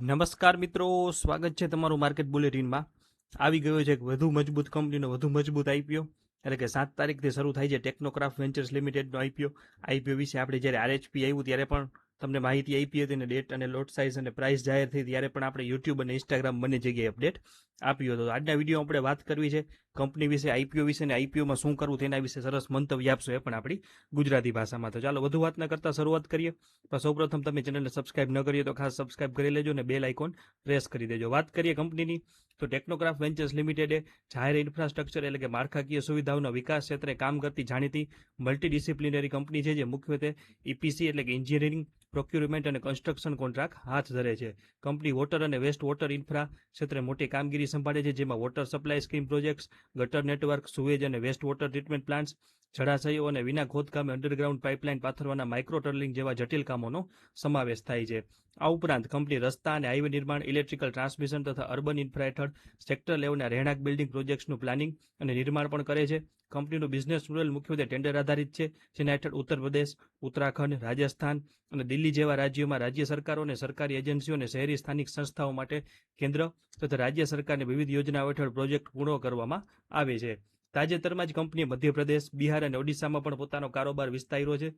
નમસ્કાર મિત્રો, સ્વાગત છે તમારું માર્કેટ બુલેટિનમાં. આવી ગયો છે એક વધુ મજબૂત કંપનીનો વધુ મજબૂત આઈપીઓ, એટલે કે 7 તારીખથી શરૂ થાય છે ટેકનોક્રાફ્ટ વેન્ચર્સ લિમિટેડનો આઈપીઓ વિશે આપણે જ્યારે આરએચપી આવ્યું ત્યારે પણ તમને માહિતી આપી હતી, અને ડેટ અને લોટ સાઇઝ અને પ્રાઇસ જાહેર થઈ ત્યારે પણ આપણે યુટ્યુબ અને ઇન્સ્ટાગ્રામ બંને જગ્યાએ અપડેટ આપ્યો હતો. આજના વિડીયો આપણે વાત કરવી છે કંપની વિશે, આઈપીઓ વિશે, અને આઈપીઓમાં શું કરવું તેના વિશે સરસ મંતવ્ય આપશો, એ પણ આપણી ગુજરાતી ભાષામાં. તો ચાલો વધુ વાત ન કરતા શરૂઆત કરીએ. તો સૌપ્રથમ તમે ચેનલને સબસ્ક્રાઇબ ન કરીએ તો ખાસ સબસ્ક્રાઇબ કરી લેજો અને બેલ આઇકોન પ્રેસ કરી દેજો. વાત કરીએ કંપનીની, તો ટેકનોક્રાફ્ટ વેન્ચર્સ લિમિટેડે જાહેર ઇન્ફ્રાસ્ટ્રક્ચર એટલે કે માળખાકીય સુવિધાઓના વિકાસ ક્ષેત્રે કામ કરતી જાણીતી મલ્ટીડિસિપ્લિનરી કંપની છે, જે મુખ્યત્વે ઇપીસી એટલે કે એન્જિનિયરિંગ, પ્રોક્યુરમેન્ટ અને કન્સ્ટ્રક્શન કોન્ટ્રાક્ટ હાથ ધરે છે. કંપની વોટર અને વેસ્ટ વોટર ઇન્ફ્રા ક્ષેત્રે મોટી કામગીરી સંભાળે છે, જેમાં વોટર સપ્લાય સ્કીમ પ્રોજેક્ટ્સ, ગટર નેટવર્ક, સુવેજ અને વેસ્ટ વોટર ટ્રીટમેન્ટ પ્લાન્ટ્સ, જળાશયો અને વિના ખોદકામે અંડરગ્રાઉન્ડ પાઇપલાઇન પાથરવાના માઇક્રો ટર્લિંગ જેવા જટિલ કામોનો સમાવેશ થાય છે. આ ઉપરાંત કંપની રસ્તા અને હાઈવે નિર્માણ, ઇલેક્ટ્રિકલ ટ્રાન્સમિશન તથા અર્બન ઇન્ફ્રા હેઠળ સેક્ટર લેવલના રહેણાંક બિલ્ડિંગ પ્રોજેક્ટ્સનું પ્લાનિંગ અને નિર્માણ પણ કરે છે. કંપનીનું બિઝનેસ મોડેલ મુખ્યત્વે ટેન્ડર આધારિત છે, જેના હેઠળ ઉત્તર પ્રદેશ, ઉત્તરાખંડ, રાજસ્થાન અને દિલ્હી જેવા રાજ્યોમાં રાજ્ય સરકારો અને સરકારી એજન્સીઓ અને શહેરી સ્થાનિક સંસ્થાઓ માટે કેન્દ્ર તથા રાજ્ય સરકારની વિવિધ યોજનાઓ હેઠળ પ્રોજેક્ટ પૂર્ણ કરવામાં આવે છે. તાજેતરમાં જ કંપનીએ મધ્યપ્રદેશ, બિહાર અને ઓડિશામાં પણ પોતાનો કારોબાર વિસ્તાર્યો છે.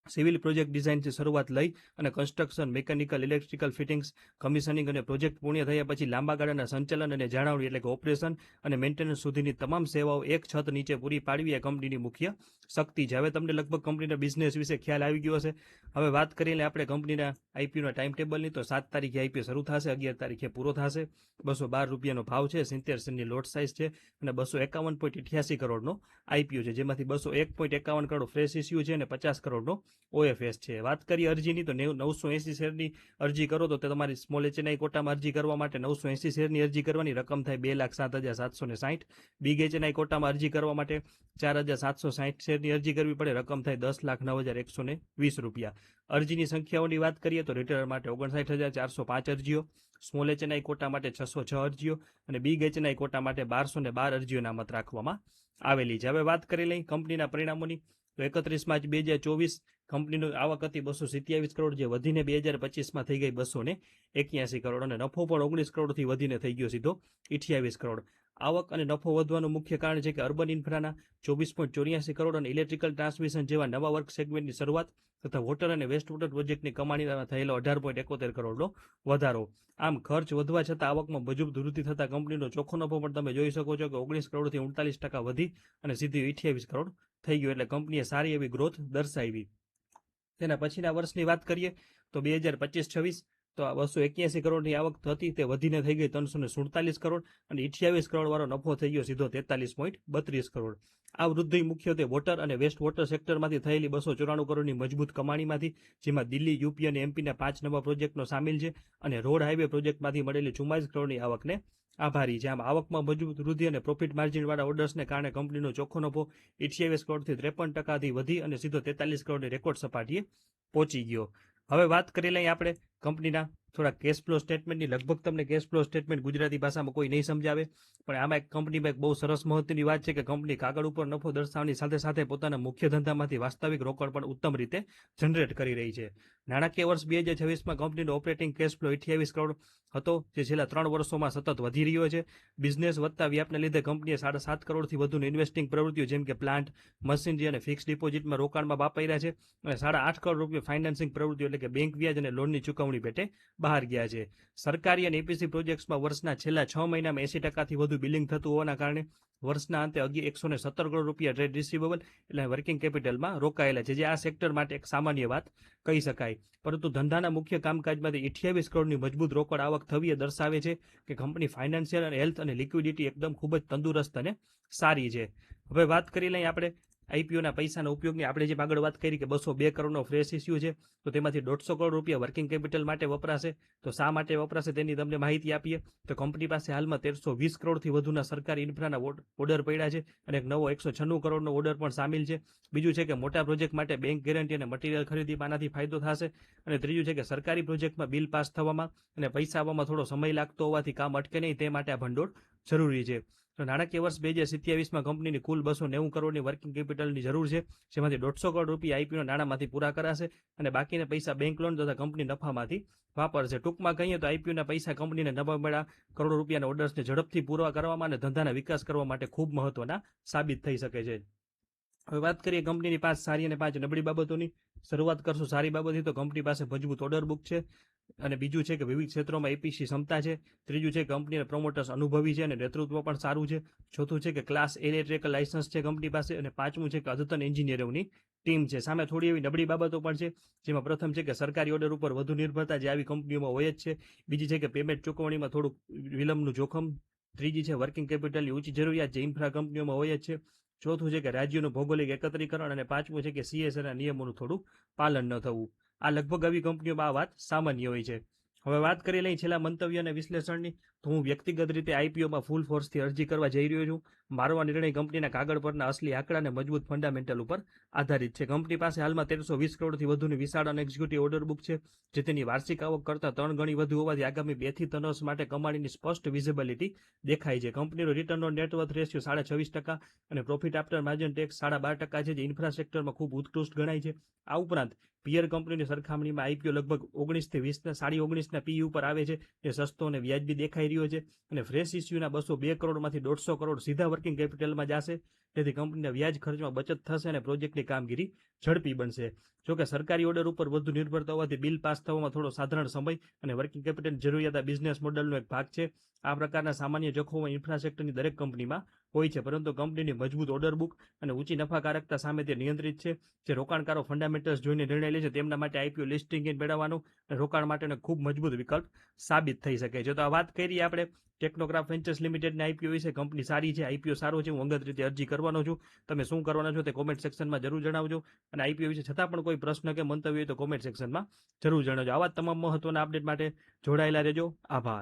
સિવિલ પ્રોજેક્ટ ડિઝાઇનથી શરૂઆત લઈ અને construction, mechanical, electrical fittings, commissioning અને પ્રોજેક્ટ પૂર્ણ થયા પછી લાંબા ગાળાના સંચાલન અને જાળવણી એટલે કે ઓપરેશન અને મેન્ટેનન્સ સુધીની તમામ સેવાઓ એક છત નીચે પૂરી પાડવી એ કંપનીની મુખ્ય શક્તિ છે. હવે તમને લગભગ કંપનીના બિઝનેસ વિશે ખ્યાલ આવી ગયો હશે. હવે વાત કરીએ આપણે કંપનીના આઈપીઓના ટાઈમ ટેબલની, તો 7 તારીખે આઈપીઓ શરૂ થશે, 11 તારીખે પૂરો થશે. 212 રૂપિયાનો ભાવ છે, 70 સેન્ટની લોટ સાઇઝ છે અને 251.88 કરોડનો આઈપીઓ છે, જેમાંથી 201.51 કરોડ ફ્રેશ ઇસ્યુ છે અને 50 કરોડનો ઓએફએસ છે. વાત કરીએ અરજીની, તો 980 શેરની અરજી કરો તો તમારી સ્મોલ એચએનઆઈ કોટામાં અરજી કરવા માટે 980 શેરની અરજી કરવાની રકમ થાય 2,07,760. બિગ એચએનઆઈ કોટામાં અરજી કરવા માટે 4,760 શેરની અરજી કરવી પડે, રકમ થાય 10,09,120 રૂપિયા. અરજીની સંખ્યાઓની વાત કરીએ તો રિટેલર માટે 59,405 અરજીઓ, સ્મોલ એચએનઆઈ કોટા માટે 606 અરજીઓ અને બિગ એચએનઆઈ કોટા માટે 1212 અરજીઓ નામત રાખવામાં આવેલી છે. હવે વાત કરી લઈ કંપનીના પરિણામોની, તો 31 માર્ચ 2024 કંપનીની આવક હતી 227 કરોડ, જે વધીને 2025માં થઈ ગઈ 281 કરોડ, અને નફો પણ 19 કરોડથી વધીને થઈ ગયો સીધો 28 કરોડ. આવક અને નફો વધવાનું મુખ્ય કારણ છે કે અર્બન ઇન્ફ્રાના 24.84 કરોડ અને ઇલેક્ટ્રિકલ ટ્રાન્સમિશન જેવા નવા વર્ક સેગમેન્ટની શરૂઆત તથા વોટર અને વેસ્ટ વોટર પ્રોજેક્ટની કમાણીમાં થયેલો 18.71 કરોડનો વધારો. આમ ખર્ચ વધવા છતાં આવકમાં મજબૂત વૃદ્ધિ થતા કંપનીનો ચોખ્ખો નફો પણ તમે જોઈ શકો છો કે 19 કરોડથી 39% વધી અને સીધી 28 કરોડ થઈ ગયો, એટલે કંપનીએ સારી એવી ગ્રોથ દર્શાવી. તેના પછીના વર્ષની વાત કરીએ તો 2025-26 તો 281 કરોડની આવક હતી, તે વધીને થઈ ગઈ 347 કરોડ અને 28 કરોડ વાળો નફો થઈ ગયો સીધો 43.32 કરોડ. આ વૃદ્ધિ મુખ્યત્વે વોટર અને વેસ્ટ વોટર સેક્ટરમાંથી થયેલી 294 કરોડની મજબૂત કમાણીમાંથી, જેમાં દિલ્હી, યુપી અને એમપીના 5 નવા પ્રોજેક્ટનો સામેલ છે, અને રોડ હાઈવે પ્રોજેક્ટમાંથી મળેલી 44 કરોડની આવકને આભારી છે. આમ આવકમાં મજબૂત વૃદ્ધિ અને પ્રોફિટ માર્જિનવાળા ઓર્ડર્સને કારણે કંપનીનો ચોખ્ખો નફો 28 કરોડથી 53%થી વધી અને સીધો 43 કરોડની રેકોર્ડ સપાટીએ પહોંચી ગયો. હવે વાત કરી લઈએ આપણે કંપનીના થોડા કેશ ફ્લો સ્ટેટમેન્ટની. લગભગ તમને કેશ ફ્લો સ્ટેટમેન્ટ ગુજરાતી ભાષામાં કોઈ નહીં સમજાવે, પણ આમાં એક કંપનીમાં એક બહુ સરસ મહત્વની વાત છે કે કંપની કાગળ ઉપર નફો દર્શાવવાની સાથે સાથે પોતાના મુખ્ય ધંધામાંથી વાસ્તવિક રોકડ પણ ઉત્તમ રીતે જનરેટ કરી રહી છે. નાણાકીય વર્ષ 2026માં કંપનીનો ઓપરેટિંગ કેશ ફ્લો 28 કરોડ હતો, જે છેલ્લા 3 વર્ષોમાં સતત વધી રહ્યો છે. બિઝનેસ વધતા વ્યાપને લીધે કંપનીએ 7.5 કરોડથી વધુની ઇન્વેસ્ટિંગ પ્રવૃત્તિઓ જેમ કે પ્લાન્ટ, મશીનરી અને ફિક્સ ડિપોઝિટમાં રોકાણમાં વાપર્યા છે, અને 8.5 કરોડ રૂપિયા ફાઇનાન્સિંગ પ્રવૃત્તિઓ એટલે કે બેંક વ્યાજ અને લોનની ચૂકવણી પેટે બહાર ગયા છે. સરકારી અને એપીસી પ્રોજેક્ટ્સમાં વર્ષના છેલ્લા 6 મહિનામાં 80%થી વધુ બિલિંગ થતું હોવાના કારણે વર્ષના અંતે 117 કરોડ રૂપિયા ટ્રેડ રિસીવેબલ એટલે વર્કિંગ કેપિટલમાં રોકાયેલા છે, જે આ સેક્ટર માટે એક સામાન્ય વાત કહી શકાય. પરંતુ ધંધાના મુખ્ય કામકાજમાંથી 28 કરોડની મજબૂત રોકડ આવક થવી એ દર્શાવે છે કે કંપની ફાઇનાન્શિયલ અને હેલ્થ અને લિક્વિડિટી એકદમ ખૂબ જ તંદુરસ્ત અને સારી છે. હવે વાત કરી લઈએ આપણે આઈપીઓના પૈસાના ઉપયોગની. આપણે જે આગળ વાત કરી કે 202 કરોડનો ફ્રેશ ઇસ્યુ છે, તો તેમાંથી 150 કરોડ રૂપિયા વર્કિંગ કેપિટલ માટે વપરાશે. તો શા માટે વપરાશે તેની તમને માહિતી આપીએ. તો કંપની પાસે હાલમાં 1320 કરોડથી વધુના સરકારી ઇન્ફ્રાના ઓર્ડર પડ્યા છે, અને એક નવો 196 કરોડનો ઓર્ડર પણ સામેલ છે. બીજું છે કે મોટા પ્રોજેક્ટ માટે બેંક ગેરંટી અને મટીરિયલ ખરીદીમાં આનાથી ફાયદો થશે. અને ત્રીજું છે કે સરકારી પ્રોજેક્ટમાં બિલ પાસ થવામાં અને પૈસા આવવામાં થોડો સમય લાગતો હોવાથી કામ અટકે નહીં, તે માટે આ ભંડોળ જરૂરી છે. તો નાણાકીય વર્ષ 2027માં કંપનીની કુલ 290 કરોડની વર્કિંગ કેપિટલની જરૂર છે, જેમાંથી 150 કરોડ રૂપિયા આઈપીઓ નાણાંમાંથી પૂરા કરાશે અને બાકીના પૈસા બેંક લોન તથા કંપની નફામાંથી વાપરશે. ટૂંકમાં કહીએ તો આઈપીઓના પૈસા કંપનીને નવા મળ્યા કરોડો રૂપિયાના ઓર્ડર્સને ઝડપથી પૂરા કરવામાં અને ધંધાના વિકાસ કરવા માટે ખૂબ મહત્વના સાબિત થઈ શકે છે. હવે વાત કરીએ કંપનીની 5 સારી અને 5 નબળી બાબતોની. શરૂઆત કરશું સારી બાબતથી. તો કંપની પાસે મજબૂત ઓર્ડર બુક છે અને બીજું છે કે વિવિધ ક્ષેત્રોમાં એપીસી ક્ષમતા છે. ત્રીજું છે કે કંપનીના પ્રોમોટર્સ અનુભવી છે અને નેતૃત્વ પણ સારું છે. ચોથું છે કે ક્લાસ ઇલેક્ટ્રિકલ લાયસન્સ છે કંપની પાસે. અને પાંચમું છે કે અદ્યતન એન્જિનિયરોની ટીમ છે. સામે થોડી એવી નબળી બાબતો પણ છે, જેમાં પ્રથમ છે કે સરકારી ઓર્ડર ઉપર વધુ નિર્ભરતા, જે આવી કંપનીઓમાં હોય જ છે. બીજી છે કે પેમેન્ટ ચૂકવણીમાં થોડુંક વિલંબનું જોખમ. ત્રીજી છે વર્કિંગ કેપિટલની ઊંચી જરૂરિયાત, જે ઇન્ફ્રા કંપનીઓમાં હોય જ છે. ચોથું છે કે રાજ્યોનું ભૌગોલિક એકત્રીકરણ અને પાંચમું છે કે સીએસઆરના નિયમોનું થોડું પાલન ન થવું. આ લગભગ આવી કંપનીઓમાં આ વાત સામાન્ય હોય છે. હવે વાત કરી લઈ છેલ્લા મંતવ્ય અને વિશ્લેષણની. તો હું વ્યક્તિગત રીતે આઈપીઓમાં ફૂલ ફોર્સથી અરજી કરવા જઈ રહ્યો છું. મારો આ નિર્ણય કંપનીના કાગળ પરના અસલી આંકડા અને મજબૂત ફંડામેન્ટલ ઉપર આધારિત છે. કંપની પાસે હાલમાં 1320 કરોડથી વધુની વિશાળ અને એક્ઝિક્યુટિવ ઓર્ડર બુક છે, જે તેની વાર્ષિક આવક કરતાં 3 ગણી વધુ હોવાથી આગામી 2 થી 3 વર્ષ માટે કમાણીની સ્પષ્ટ વિઝિબિલિટી દેખાય છે. કંપનીનો રિટર્ન ઓન નેટવર્થ રેશિયો 26.5% અને પ્રોફિટ આફ્ટર માર્જિન ટેક્સ 12.5% છે, જે ઇન્ફ્રાસ્ટ્રક્ચરમાં ખૂબ ઉત્કૃષ્ટ ગણાય છે. આ ઉપરાંત પિયર કંપનીની સરખામણીમાં આઈપીઓ લગભગ 19 થી 20 પી ઉપર આવે છે, જે સસ્તો અને વ્યાજબી દેખાઈ રહ્યો છે. અને ફ્રેશ ઇસ્યુના 202 કરોડમાંથી 150 કરોડ સીધા વર્કિંગ કેપિટલમાં જશે, તેથી કંપનીના વ્યાજ ખર્ચમાં બચત થશે અને પ્રોજેક્ટની કામગીરી ઝડપી બનશે. જોકે સરકારી ઓર્ડર ઉપર વધુ નિર્ભરતા હોવાથી બિલ પાસ થવામાં થોડો સાધારણ સમય અને વર્કિંગ કેપિટલ જરૂરિયાત આ બિઝનેસ મોડલનો એક ભાગ છે. આ પ્રકારના સામાન્ય જોખમો ઇન્ફ્રાસ્ટ્રક્ચરની દરેક કંપનીમાં હોય છે, પરંતુ કંપનીની મજબૂત ઓર્ડર બુક અને ઊંચી નફાકારકતા સામે તે નિયંત્રિત છે. જે રોકાણકારો ફંડામેન્ટલ્સ જોઈને નિર્ણય લે છે, તેમના માટે આઈપીઓ લિસ્ટિંગ મેળવવાનો અને રોકાણ માટેનો ખૂબ મજબૂત વિકલ્પ સાબિત થઈ શકે છે. તો આ વાત કરી આપણે ટેકનોક્રાફ્ટ વેન્ચર્સ લિમિટેડના આઈપીઓ વિશે. કંપની સારી છે, આઈપીઓ સારો છે. હું અંગત રીતે અરજી કરવાનો છું. તમે શું કરવાના છો તે કોમેન્ટ સેક્શનમાં જરૂર જણાવજો. અને આઈપીઓ વિશે છતાં પણ કોઈ પ્રશ્ન કે મંતવ્ય હોય તો કોમેન્ટ સેક્શનમાં જરૂર જણાવજો. આવા તમામ મહત્વના અપડેટ માટે જોડાયેલા રહેજો. આભાર.